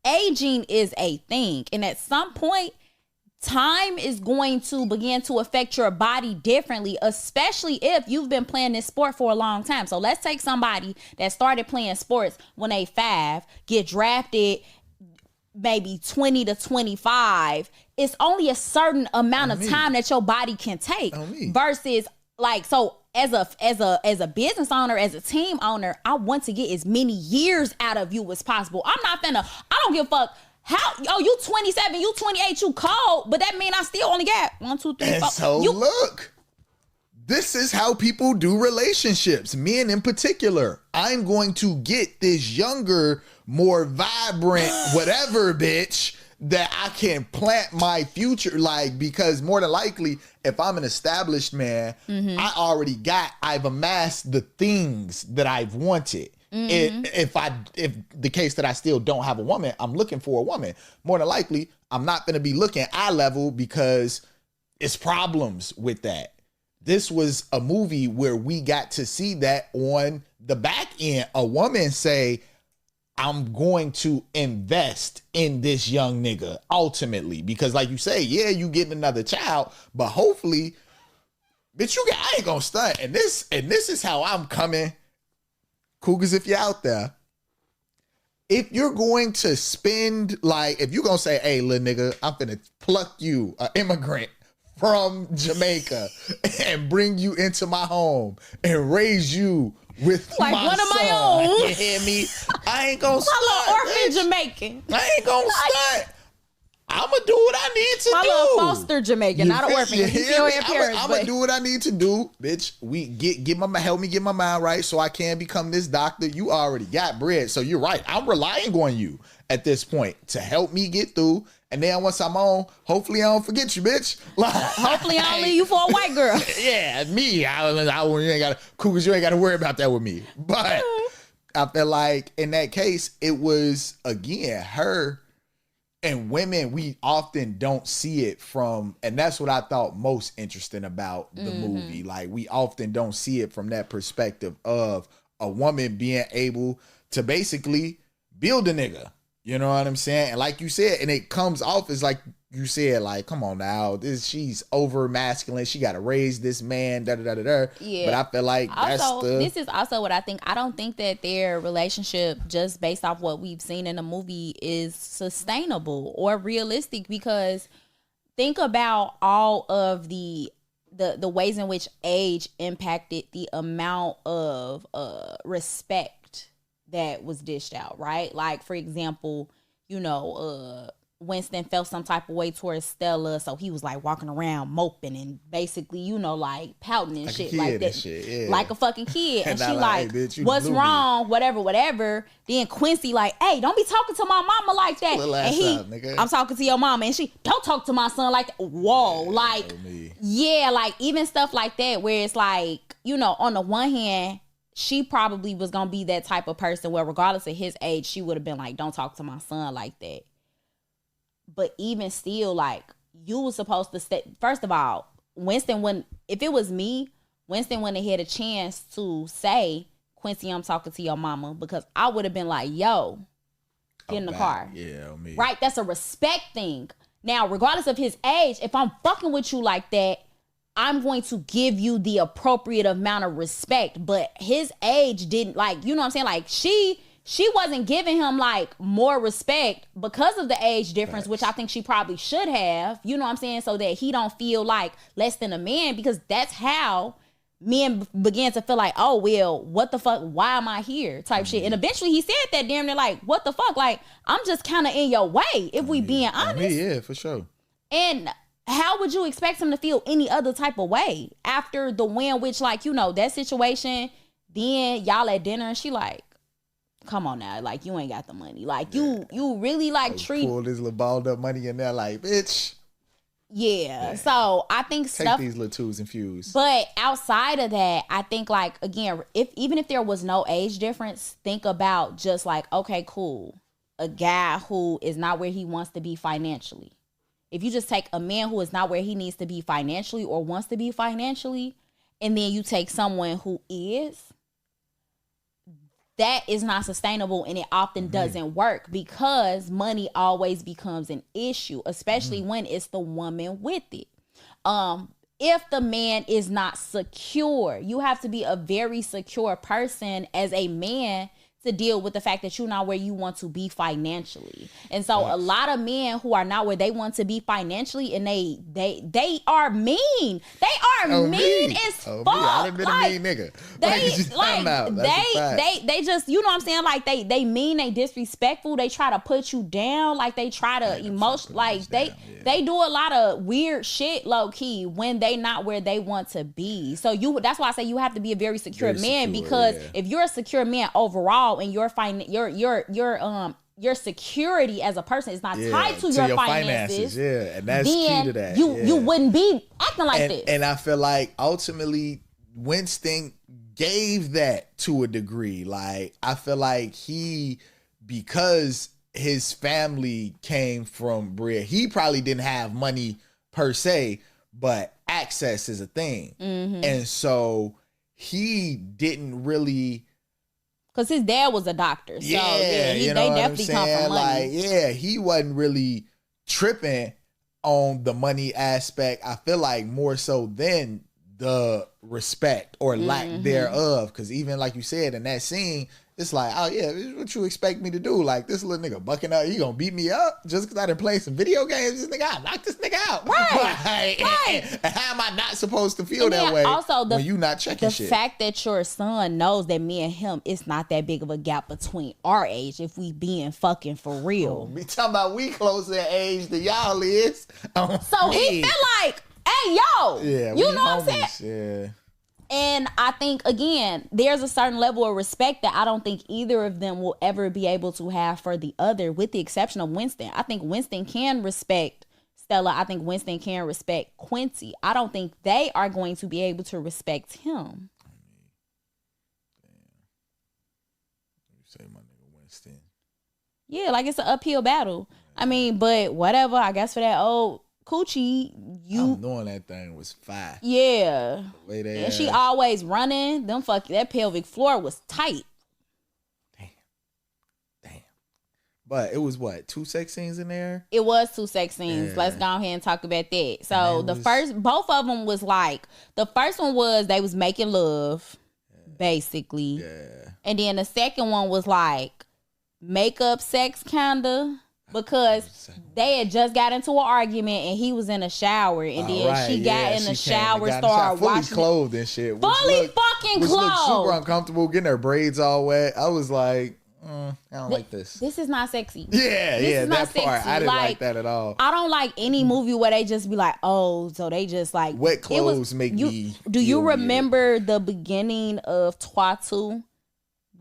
aging is a thing. And at some point, time is going to begin to affect your body differently, especially if you've been playing this sport for a long time. So let's take somebody that started playing sports when they 5, get drafted maybe 20 to 25. It's only a certain amount of time that your body can take versus like, so as a business owner, as a team owner, I want to get as many years out of you as possible. I don't give a fuck how, you 27, you 28, you cold, but that mean I still only got 1, 2, 3, 4. And so look, this is how people do relationships. Men in particular. I'm going to get this younger, more vibrant, whatever bitch that I can plant my future, like, because more than likely, if I'm an established man, I've amassed the things that I've wanted. If the case that I still don't have a woman, I'm looking for a woman. More than likely, I'm not going to be looking eye level because it's problems with that. This was a movie where we got to see that on the back end. A woman say, I'm going to invest in this young nigga ultimately, because like you say, yeah, you getting another child, but hopefully, bitch, I ain't gonna stunt. And this is how I'm coming. Cougars, if you're out there, if you're going to spend, like, if you're gonna say, hey, little nigga, I'm finna pluck you, an immigrant from Jamaica, and bring you into my home and raise you with like my one of my own. You hear me? I ain't gonna stunt. My little orphan Jamaican. I ain't gonna stunt. I'ma do what I need to do. My little foster Jamaican, not an orphan. I'ma do what I need to do, bitch. Help me get my mind right so I can become this doctor. You already got bread, so you're right. I'm relying on you at this point to help me get through. And then once I'm on, hopefully I don't forget you, bitch. Like, hopefully I don't leave you for a white girl. Yeah, me. Cougars, you ain't got to worry about that with me. But I feel like in that case, it was, again, her and women, we often don't see it from, and that's what I thought most interesting about the movie. Like, we often don't see it from that perspective of a woman being able to basically build a nigga. You know what I'm saying? And like you said, and it comes off as like you said, like, come on now, she's over masculine. She got to raise this man, Yeah. But I feel like this is also what I think. I don't think that their relationship, just based off what we've seen in the movie, is sustainable or realistic, because think about all of the ways in which age impacted the amount of respect that was dished out, right? Like, for example, Winston felt some type of way towards Stella, so he was like walking around moping and basically, like pouting and like shit like that, yeah. Like a fucking kid. And she like, hey, bitch, what's wrong? Whatever. Then Quincy like, hey, don't be talking to my mama like that. And I'm talking to your mama, and she, don't talk to my son like that. Whoa, yeah, like, yeah, like even stuff like that where it's like, on the one hand, she probably was going to be that type of person where regardless of his age, she would have been like, don't talk to my son like that. But even still, like, you were supposed to stay. First of all, Winston wouldn't, if it was me, Winston wouldn't have had a chance to say, Quincy, I'm talking to your mama, because I would have been like, yo, get in the car. Yeah, me. Right? That's a respect thing. Now, regardless of his age, if I'm fucking with you like that, I'm going to give you the appropriate amount of respect. But his age didn't, like, you know what I'm saying? Like, she wasn't giving him like more respect because of the age difference, which I think she probably should have, you know what I'm saying? So that he don't feel like less than a man, because that's how men began to feel like, oh, well, what the fuck? Why am I here? Type shit. And eventually he said that damn near like, what the fuck? Like, I'm just kind of in your way, if we being honest. Yeah, for sure. And how would you expect him to feel any other type of way after the way in which, like, that situation, then y'all at dinner and she like, come on now, like you ain't got the money. Like you really like treat pull this little balled up money in there, like bitch. Yeah. So I think take these little twos and fews. But outside of that, I think like again, even if there was no age difference, think about just like, okay, cool, a guy who is not where he wants to be financially. If you just take a man who is not where he needs to be financially or wants to be financially, and then you take someone who is, that is not sustainable, and it often doesn't work because money always becomes an issue, especially when it's the woman with it. If the man is not secure, you have to be a very secure person as a man to deal with the fact that you're not where you want to be financially. And so a lot of men who are not where they want to be financially, and they are mean. They are mean as fuck. I done been a mean nigga. They just, you know what I'm saying? Like they mean, they disrespectful, they try to put you down, like they try to they do a lot of weird shit low key when they not where they want to be. So that's why I say you have to be a very secure man, because if you're a secure man overall, and your security as a person is not tied to your finances, and that's key to that. You wouldn't be acting like this. And I feel like ultimately Winston gave that to a degree. Like I feel like because his family came from bread, he probably didn't have money per se, but access is a thing, and so he didn't really. Because his dad was a doctor. So, they definitely come from money. Like, he wasn't really tripping on the money aspect. I feel like more so than the respect or lack thereof. Because even like you said in that scene, it's like, oh yeah, this is what you expect me to do. Like this little nigga bucking up, he gonna beat me up just because I done played some video games. This nigga, I knocked this nigga out. Right. And how am I not supposed to feel that way? Also, when you not checking shit. The fact that your son knows that me and him, it's not that big of a gap between our age if we being fucking for real. We talking about we closer in age than y'all is. So he feel like, hey yo, you know what I'm saying? Yeah. And I think, again, there's a certain level of respect that I don't think either of them will ever be able to have for the other, with the exception of Winston. I think Winston can respect Stella. I think Winston can respect Quincy. I don't think they are going to be able to respect him. You say my nigga Winston. Yeah, like it's an uphill battle. I mean, but whatever. I guess for that old coochie, I'm knowing that thing was fire. Yeah. And she always running. That pelvic floor was tight. Damn. But it was what, 2 sex scenes in there? It was 2 sex scenes. Yeah. Let's go ahead and talk about that. So both of them was like, the first one was they was making love, basically. Yeah. And then the second one was like makeup sex kinda. Because they had just got into an argument and he was in a shower, and then she got in the shower, started fully clothed and shit. Fully fucking clothed. Looked super uncomfortable, getting her braids all wet. I was like, I don't like this. This is not sexy. Yeah, that part. I didn't like that at all. I don't like any movie where they just be like, oh, so they just like. Wet clothes make me. Do you remember the beginning of Twatu?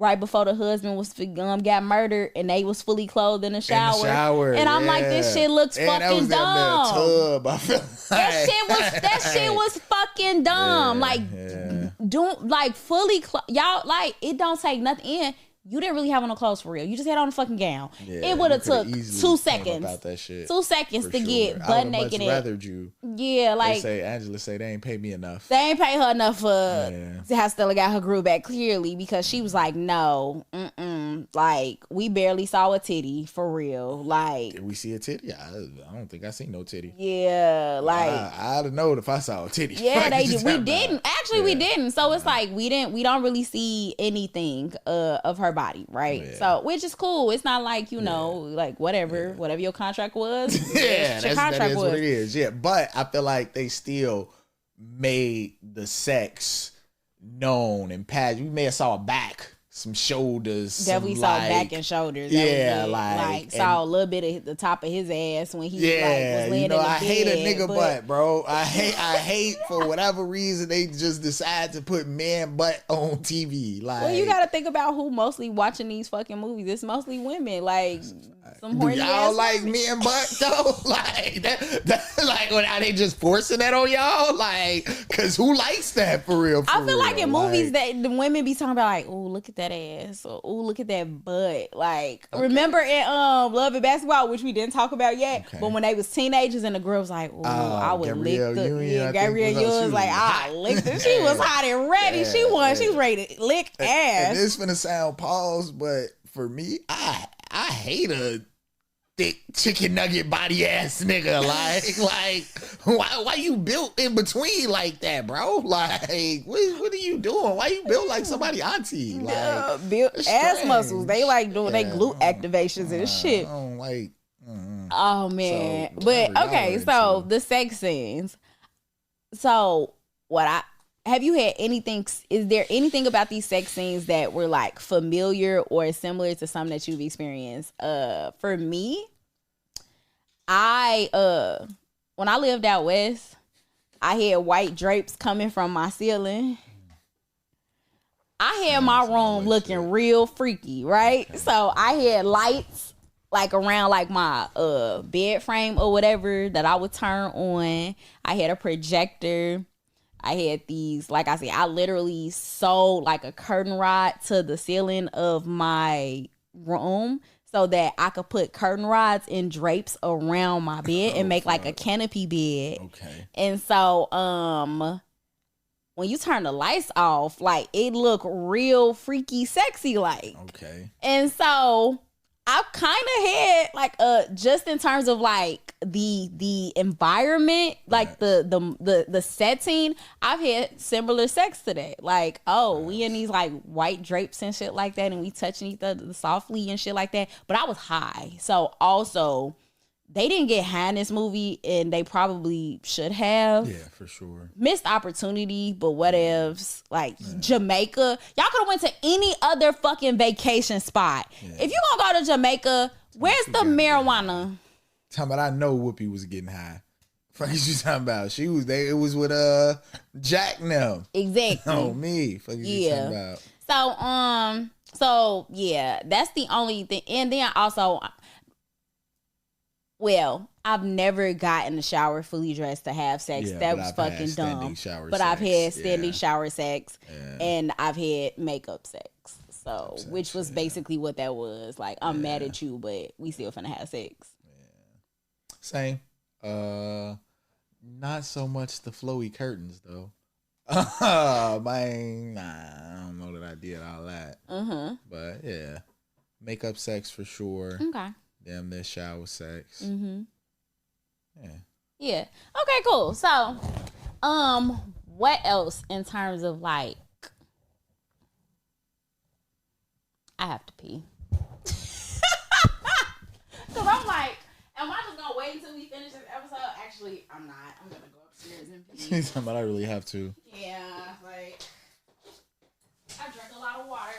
Right before the husband got murdered, and they was fully clothed in the shower. And I'm like, this shit looks fucking dumb. Tub, I feel like. That shit was fucking dumb. Fully y'all, like, it don't take nothing in. You didn't really have on no clothes for real. You just had on a fucking gown. Yeah, it would have took 2 seconds. About that shit 2 seconds to get butt naked. I would you. Yeah, like Angela say they ain't pay me enough. They ain't pay her enough for how Stella got her groove back, clearly, because she was like, no, like we barely saw a titty for real. Like, did we see a titty? I don't think I seen no titty. Yeah, like I'd have known if I saw a titty. Yeah, we didn't. Actually, we didn't. So it's like we don't really see anything of her body, right? Yeah. So, which is cool. It's not like, like whatever your contract was. Yeah, that is what it is. Yeah, but I feel like they still made the sex known and passed. We may have saw a back some shoulders. Definitely some, saw like, back and shoulders. Yeah, that was it. like saw a little bit of the top of his ass when he like was laying in the I bed. hate a nigga butt, bro. I hate for whatever reason they just decide to put man butt on TV. Like, well, you got to think about who mostly watching these fucking movies. It's mostly women. Like some do horny y'all ass like women. men butt though? Like that like, are they just forcing that on y'all? Like, cause who likes that for real? I feel like in movies that the women be talking about like, oh, look at that ass, or oh, look at that butt. Like, remember in Love and Basketball, which we didn't talk about yet, but when they was teenagers and the girl was like, oh, I would lick the Gabrielle Union like, I licked her. She was hot and ready. She was ready to lick ass. And this finna sound pause, but for me, I hate a thick chicken nugget body ass nigga. Like why you built in between like that, bro? Like what are you doing? Why you built like somebody auntie? Like built ass muscles. They like doing they glute activations and shit. I don't like. Oh man, So, but okay. So the sex scenes. So have you had anything? Is there anything about these sex scenes that were like familiar or similar to something that you've experienced? For me, when I lived out west, I had white drapes coming from my ceiling. I had my room looking real freaky, right? Okay. So I had lights like around like my bed frame or whatever that I would turn on. I had a projector. I had these, like I said, I literally sewed like a curtain rod to the ceiling of my room so that I could put curtain rods and drapes around my bed and make like a canopy bed. Okay. And so when you turn the lights off, like it looked real freaky sexy like. Okay. And so I kind of had like just in terms of like the environment, like the setting, I've had similar sex to that. Like, we in these like white drapes and shit like that, and we touching each other softly and shit like that. But I was high, so also they didn't get high in this movie, and they probably should have. Yeah, for sure. Missed opportunity, but whatevs. Like Jamaica, y'all could have went to any other fucking vacation spot. Yeah. If you gonna go to Jamaica, where's the marijuana? Talking about, I know Whoopi was getting high. Fuck is you talking about? She was there. It was with Jack now. Exactly. Oh me. Fuck is you talking about? So yeah, that's the only thing. And then also, well, I've never gotten the shower fully dressed to have sex. That was fucking dumb. But I've had standing shower sex, and I've had makeup sex. So, which was basically what that was. Like, I'm mad at you, but we still finna have sex. Same. Not so much the flowy curtains though. Man, I don't know that I did all that. But yeah, makeup sex for sure. Okay. Damn near shower sex. Yeah. Okay, cool. So, what else in terms of like, I have to pee. Cause I'm like, am I just gonna wait until we finish this episode? Actually, I'm not. I'm gonna go upstairs and pee. But I really have to. Yeah, like I drank a lot of water.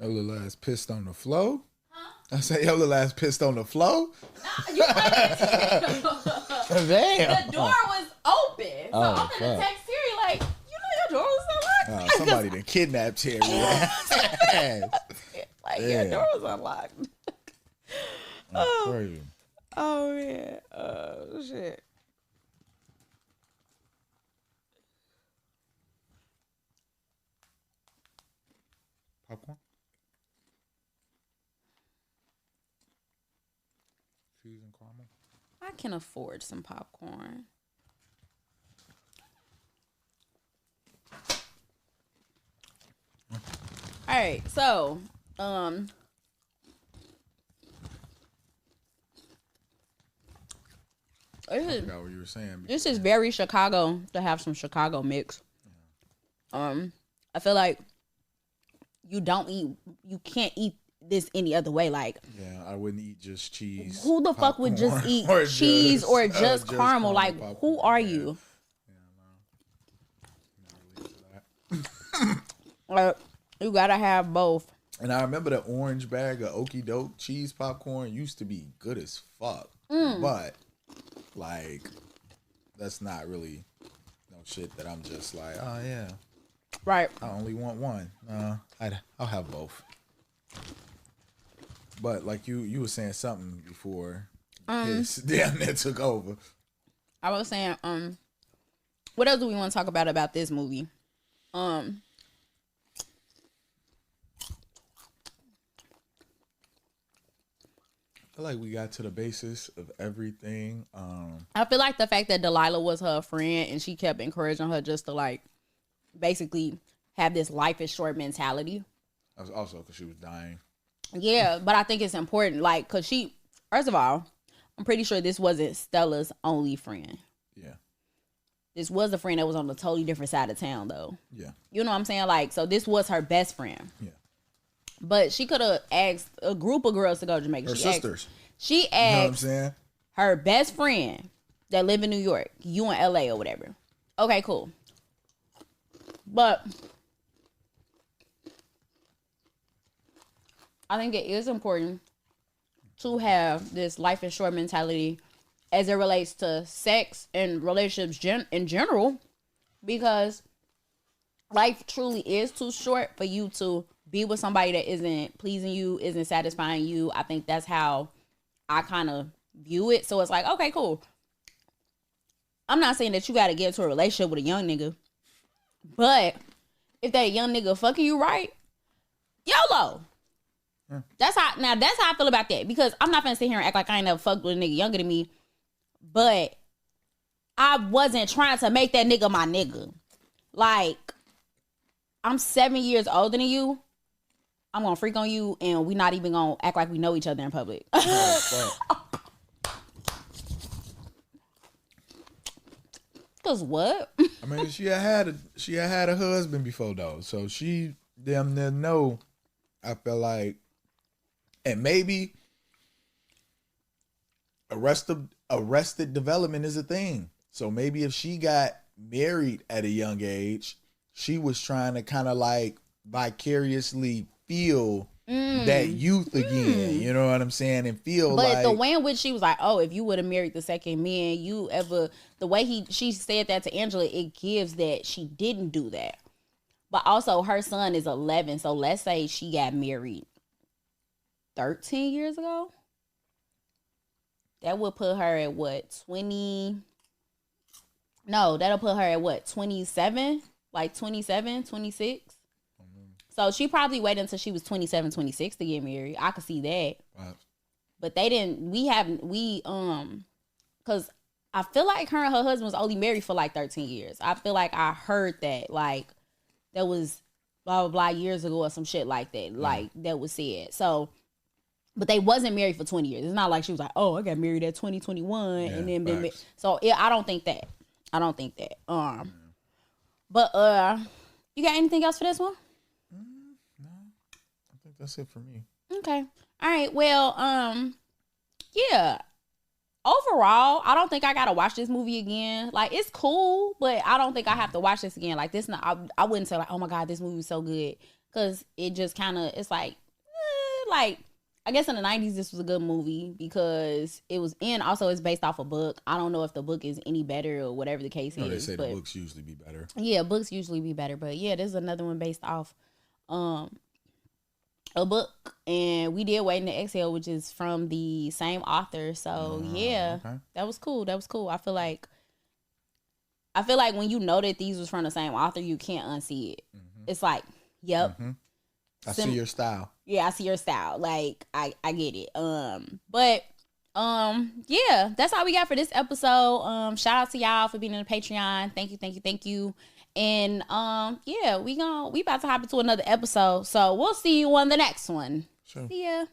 Your little ass pissed on the floor. I say your little ass pissed on the floor. You Damn. Damn. The door was open. So I'm gonna text Siri like, you know your door was unlocked. Somebody done kidnapped Terry. Like your door was unlocked. That's crazy. Oh man. Oh shit. Popcorn? Cheese and caramel? I can afford some popcorn. All right, so I forgot what you were saying. This is very Chicago to have some Chicago mix. I feel like you can't eat this any other way. Like, yeah, I wouldn't eat just cheese. Who the fuck would just eat cheese or just caramel? Like, popcorn. Who are you? You gotta have both. And I remember the orange bag of Okie Doke cheese popcorn used to be good as fuck. But, like, that's not really no shit that I'm just like, oh, yeah. Right. I only want one. I'll have both. But, like, you were saying something before his damn near took over. I was saying, what else do we want to talk about this movie? I feel like we got to the basis of everything. I feel like the fact that Delilah was her friend and she kept encouraging her just to, like, basically have this life is short mentality. That was also because she was dying. Yeah, but I think it's important, like, because she, first of all, I'm pretty sure this wasn't Stella's only friend. Yeah. This was a friend that was on a totally different side of town, though. Yeah. You know what I'm saying? Like, so this was her best friend. Yeah. But she could have asked a group of girls to go to Jamaica. Her sisters. She asked you know what I'm saying? Her best friend that live in New York, you in LA or whatever. Okay, cool. But I think it is important to have this life is short mentality as it relates to sex and relationships in general, because life truly is too short for you to be with somebody that isn't pleasing you, isn't satisfying you. I think that's how I kind of view it. So it's like, okay, cool. I'm not saying that you got to get into a relationship with a young nigga, but if that young nigga fucking you right, YOLO. Yeah. That's how I feel about that, because I'm not gonna sit here and act like I ain't never fucked with a nigga younger than me, but I wasn't trying to make that nigga my nigga. Like, I'm 7 years older than you. I'm gonna freak on you, and we not even gonna act like we know each other in public. Cause what? I mean, she had a husband before though, so she damn near know. I feel like, and maybe arrested development is a thing. So maybe if she got married at a young age, she was trying to kind of like vicariously feel that youth again. You know what I'm saying? And feel but like the way in which she was like, oh, if you would have married the second man, the way she said that to Angela, it gives that she didn't do that. But also her son is 11. So let's say she got married 13 years ago. That would put her at what, 20? No, that'll put her at what, 27? Like 27, 26? So she probably waited until she was 27, 26 to get married. I could see that. Wow. But they didn't, because I feel like her and her husband was only married for like 13 years. I feel like I heard that, like, that was blah, blah, blah years ago or some shit like that. Like, that was said. So, but they wasn't married for 20 years. It's not like she was like, oh, I got married at 2021 and then been married. So, yeah, I don't think that. But, you got anything else for this one? No, I think that's it for me. Okay. All right. Well, yeah. Overall, I don't think I gotta watch this movie again. Like, it's cool, but I don't think I have to watch this again. Like, this, I wouldn't say like, oh my god, this movie's so good because it just kind of, it's like, I guess in the 90s, this was a good movie because it was also it's based off a book. I don't know if the book is any better or whatever the case is. They say the books usually be better. Yeah, books usually be better. But yeah, there's another one based off a book. And we did Waiting to Exhale, which is from the same author. So yeah, okay. That was cool. I feel like when you know that these was from the same author, you can't unsee it. Mm-hmm. It's like, yep. Mm-hmm. I see your style. Yeah, I see your style. Like, I get it. But yeah, that's all we got for this episode. Shout out to y'all for being in the Patreon. Thank you. And yeah, we about to hop into another episode. So we'll see you on the next one. Sure. See ya.